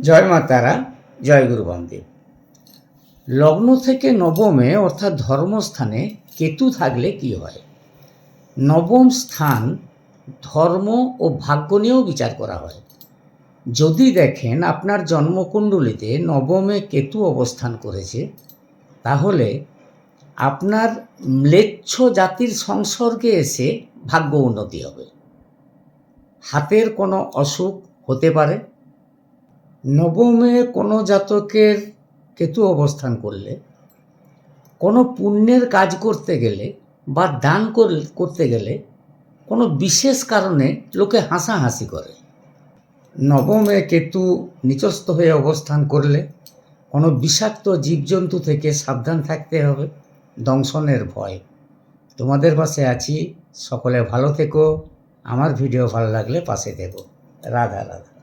জয় মা তারা, জয় গুরু বামদেব। লগ্ন থেকে নবমে অর্থাৎ ধর্মস্থানে কেতু থাকলে কি হয়? নবম স্থান ধর্ম ও ভাগ্য নিয়েও বিচার করা হয়। যদি দেখেন আপনার জন্মকুণ্ডলিতে নবমে কেতু অবস্থান করেছে, তাহলে আপনার ম্লেচ্ছ জাতির সংসর্গে এসে ভাগ্য উন্নতি হবে। হাতের কোনো অসুখ হতে পারে। নবমে কোনো জাতকের কেতু অবস্থান করলে কোনো পুণ্যের কাজ করতে গেলে বা দান করতে গেলে কোনো বিশেষ কারণে লোকে হাসাহাসি করে। নবমে কেতু নিচস্থ হয়ে অবস্থান করলে কোনো বিষাক্ত জীবজন্তু থেকে সাবধান থাকতে হবে, দংশনের ভয়। তোমাদের পাশে আছি, সকলে ভালো থেকো। আমার ভিডিও ভালো লাগলে পাশে থেকো। রাধা রাধা।